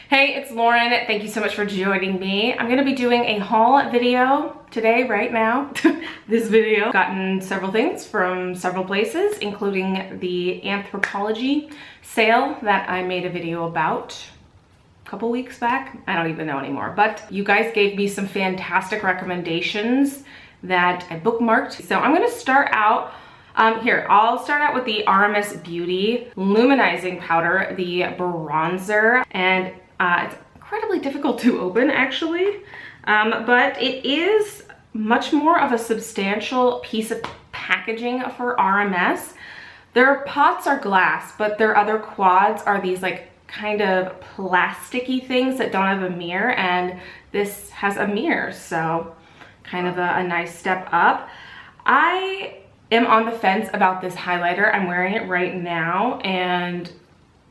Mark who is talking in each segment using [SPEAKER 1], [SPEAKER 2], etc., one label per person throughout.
[SPEAKER 1] Hey, it's Lauren. Thank you so much for joining me. I'm going to be doing a haul video today, right now. This video. I've gotten several things from several places, including the Anthropologie sale that I made a video about a couple weeks back. I don't even know anymore, but you guys gave me some fantastic recommendations that I bookmarked. So I'm going to start out here. I'll start out with the Armas Beauty Luminizing Powder, the bronzer, and it's incredibly difficult to open actually, but it is much more of a substantial piece of packaging for Armas. Their pots are glass, but their other quads are these like kind of plasticky things that don't have a mirror, and this has a mirror, so kind of a nice step up. I am on the fence about this highlighter. I'm wearing it right now, and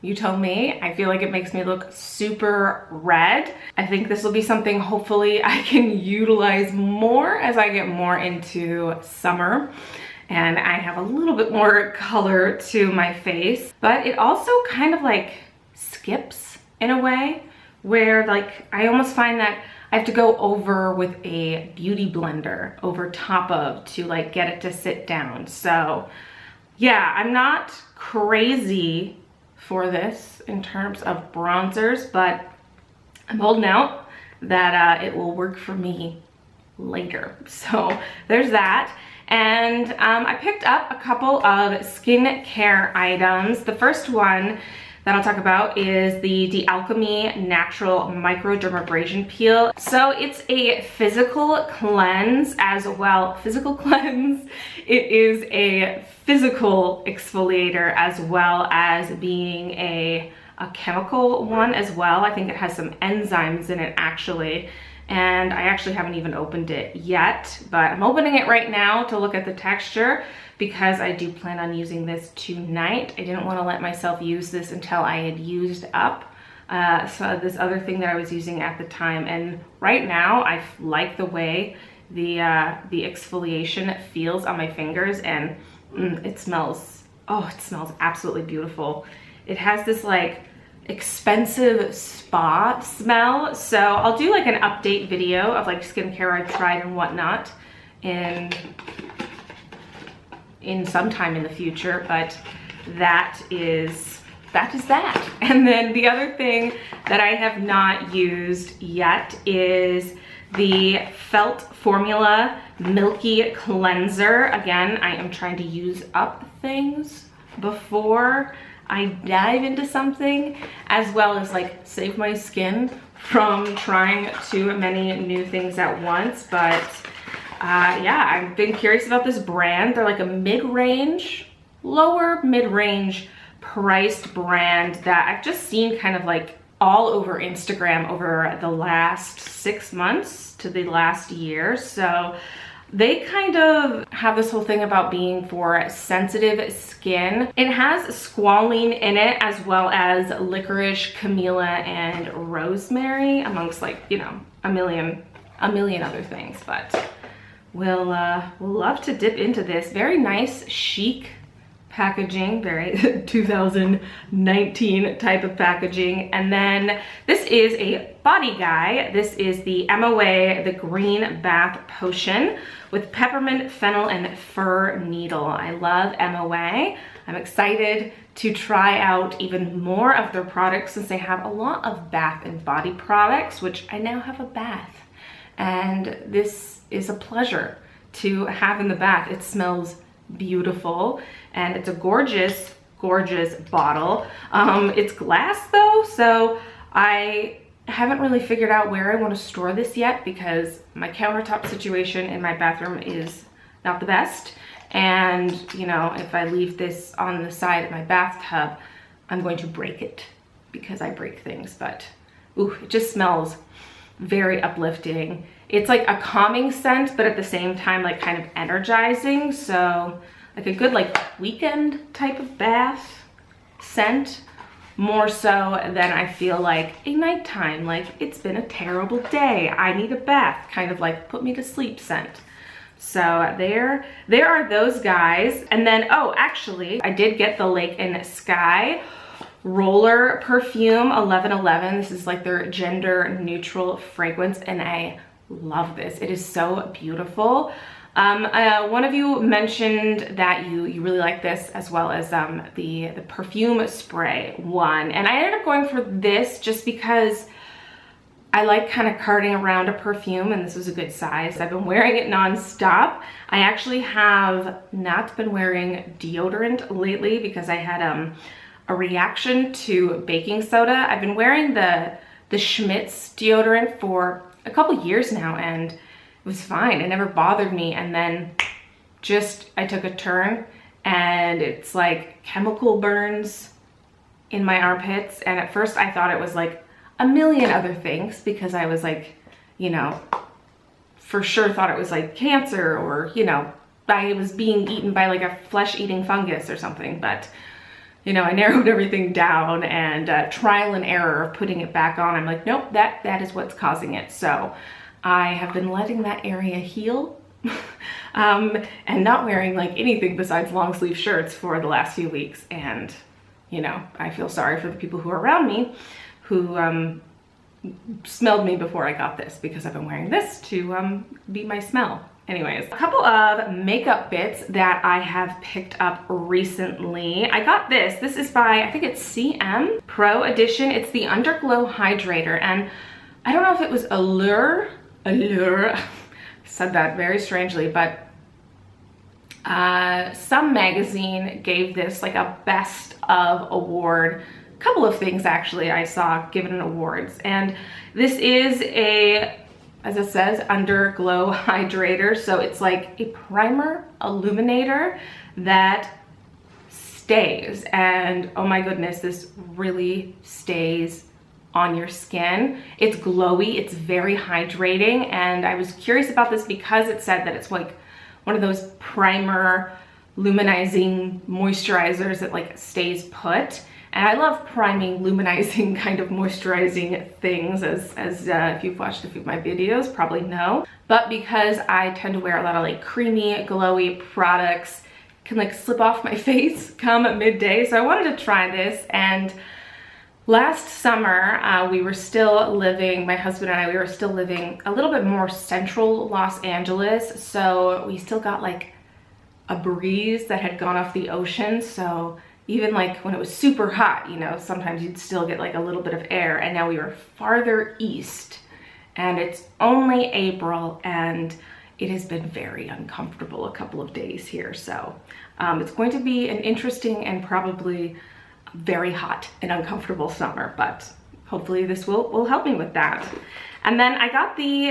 [SPEAKER 1] you told me, I feel like it makes me look super red. I think this will be something hopefully I can utilize more as I get more into summer and I have a little bit more color to my face. But it also kind of like skips in a way where like I almost find that I have to go over with a beauty blender over top of to like get it to sit down. So yeah, I'm not crazy for this in terms of bronzers, but I'm holding out that it will work for me later. So there's that. And I picked up a couple of skincare items. The first one that I'll talk about is the Alchemy Natural Micro-Dermabrasion Peel. So it's a physical cleanse as well. Physical cleanse. It is a physical exfoliator as well as being a chemical one as well. I think it has some enzymes in it actually. And I actually haven't even opened it yet, but I'm opening it right now to look at the texture because I do plan on using this tonight. I didn't want to let myself use this until I had used up so this other thing that I was using at the time. And right now I like the way the exfoliation feels on my fingers, and it smells, oh, it smells absolutely beautiful. It has this like expensive spa smell. So I'll do like an update video of like skincare I've tried and whatnot in some time in the future, but that is that. And then the other thing that I have not used yet is the Felt Formula Milky Cleanser. Again, I am trying to use up things before I dive into something, as well as like save my skin from trying too many new things at once. But yeah, I've been curious about this brand. They're like a mid-range, lower mid-range priced brand that I've just seen kind of like all over Instagram over the last 6 months to the last year. So they kind of have this whole thing about being for sensitive skin. It has squalene in it, as well as licorice, camellia, and rosemary, amongst like, you know, a million other things. But we'll love to dip into this. Very nice, chic packaging, very 2019 type of packaging. And then this is a body guy. This is the MOA, the Green Bath Potion with peppermint, fennel, and fir needle. I love MOA. I'm excited to try out even more of their products since they have a lot of bath and body products, which I now have a bath. And this is a pleasure to have in the bath. It smells beautiful, and it's a gorgeous bottle. It's glass though, so I haven't really figured out where I want to store this yet because my countertop situation in my bathroom is not the best, and you know, if I leave this on the side of my bathtub, I'm going to break it because I break things. But ooh, it just smells very uplifting. It's like a calming scent, but at the same time like kind of energizing. So like a good like weekend type of bath scent, more so than I feel like a nighttime, like it's been a terrible day, I need a bath, kind of like put me to sleep scent. So there are those guys. And then, oh, actually I did get the Lake and Skye roller perfume 1111. This is like their gender neutral fragrance, and I love this. It is so beautiful. One of you mentioned that you really like this, as well as the perfume spray one, and I ended up going for this just because I like kind of carting around a perfume, and this was a good size. I've been wearing it non-stop. I actually have not been wearing deodorant lately because I had a reaction to baking soda. I've been wearing the Schmidt's deodorant for a couple years now, and it was fine. It never bothered me. And then just I took a turn, and it's like chemical burns in my armpits. And at first I thought it was like a million other things, because I was like, you know, for sure thought it was like cancer, or, you know, I was being eaten by like a flesh-eating fungus or something. But, you know, I narrowed everything down, and trial and error of putting it back on, I'm like, nope, that is what's causing it. So I have been letting that area heal and not wearing like anything besides long sleeve shirts for the last few weeks. And, you know, I feel sorry for the people who are around me who smelled me before I got this, because I've been wearing this to be my smell. Anyways, a couple of makeup bits that I have picked up recently. I got this. This is by, I think it's CM Pro Edition. It's the Underglow Hydrator, and I don't know if it was Allure, said that very strangely, but some magazine gave this like a best of award. Couple of things actually I saw given awards, and this is a, as it says, Underglow Hydrator. So it's like a primer illuminator that stays, and oh my goodness, this really stays on your skin. It's glowy, it's very hydrating, and I was curious about this because it said that it's like one of those primer luminizing moisturizers that like stays put. And I love priming, luminizing kind of moisturizing things, as if you've watched a few of my videos probably know. But because I tend to wear a lot of like creamy, glowy products, can like slip off my face come midday. So I wanted to try this. And last summer, we were still living, my husband and I, we were still living a little bit more central Los Angeles. So we still got like a breeze that had gone off the ocean. So even like when it was super hot, you know, sometimes you'd still get like a little bit of air. And now we were farther east, and it's only April, and it has been very uncomfortable a couple of days here. So it's going to be an interesting and probably very hot and uncomfortable summer, but hopefully this will help me with that. And then I got the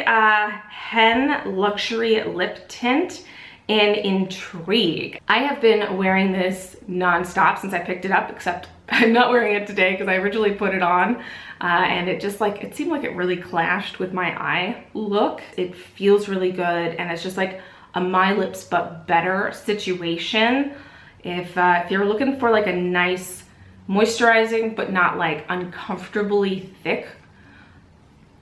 [SPEAKER 1] Hen Luxury Lip Tint in Intrigue. I have been wearing this non-stop since I picked it up, except I'm not wearing it today because I originally put it on and it just like, it seemed like it really clashed with my eye look. It feels really good, and it's just like a My Lips But Better situation. If you're looking for like a nice moisturizing but not like uncomfortably thick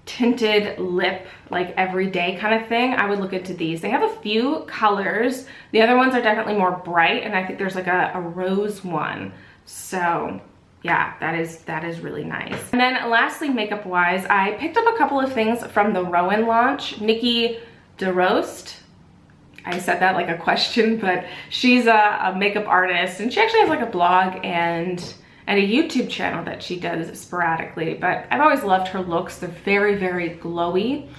[SPEAKER 1] tinted lip, like everyday kind of thing, I would look into these. They have a few colors. The other ones are definitely more bright, and I think there's like a rose one. So yeah, that is really nice. And then lastly, makeup wise, I picked up a couple of things from the Roen launch. Nikki DeRoast, I said that like a question, but she's a makeup artist, and she actually has like a blog and a YouTube channel that she does sporadically. But I've always loved her looks. They're very, very glowy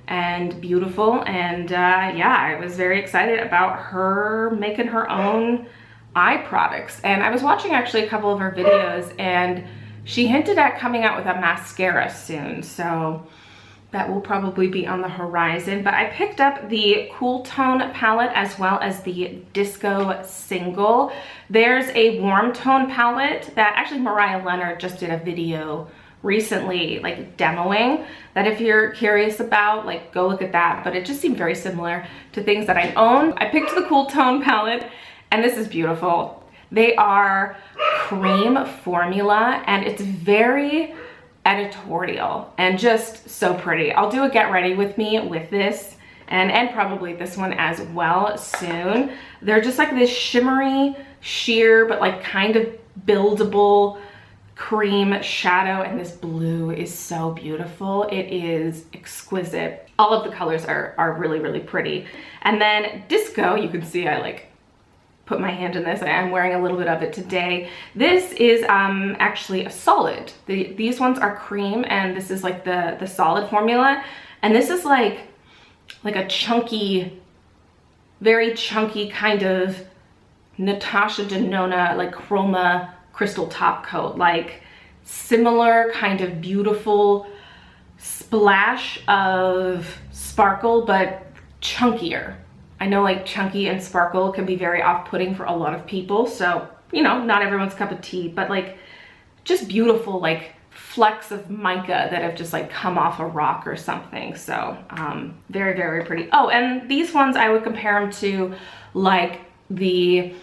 [SPEAKER 1] and beautiful. And yeah, I was very excited about her making her own eye products. And I was watching actually a couple of her videos, and she hinted at coming out with a mascara soon. So that will probably be on the horizon. But I picked up the Cool Tone palette as well as the Disco Single. There's a warm tone palette that actually Mariah Leonard just did a video recently, like demoing, that if you're curious about, like go look at that. But it just seemed very similar to things that I own. I picked the Cool Tone palette, and this is beautiful. They are cream formula, and it's very editorial and just so pretty. I'll do a get ready with me with this and probably this one as well soon. They're just like this shimmery sheer but like kind of buildable cream shadow, and this blue is so beautiful. It is exquisite. All of the colors are really, really pretty. And then Disco, you can see I like put my hand in this. I'm wearing a little bit of it today. This is actually a solid. These ones are cream, and this is like the solid formula. And this is like a chunky, very chunky kind of Natasha Denona, like chroma crystal top coat, like similar kind of beautiful splash of sparkle, but chunkier. I know like chunky and sparkle can be very off-putting for a lot of people, so you know, not everyone's cup of tea, but like just beautiful like flecks of mica that have just like come off a rock or something. So very, very pretty. Oh, and these ones I would compare them to like the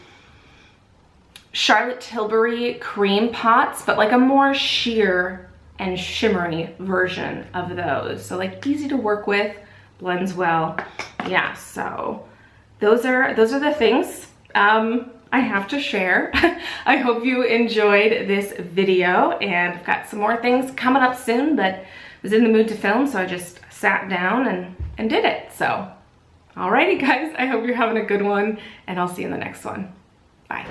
[SPEAKER 1] Charlotte Tilbury cream pots, but like a more sheer and shimmery version of those. So like easy to work with, blends well. Yeah, so those are the things I have to share. I hope you enjoyed this video, and I've got some more things coming up soon, but I was in the mood to film, so I just sat down and did it. So alrighty guys, I hope you're having a good one, and I'll see you in the next one. Bye.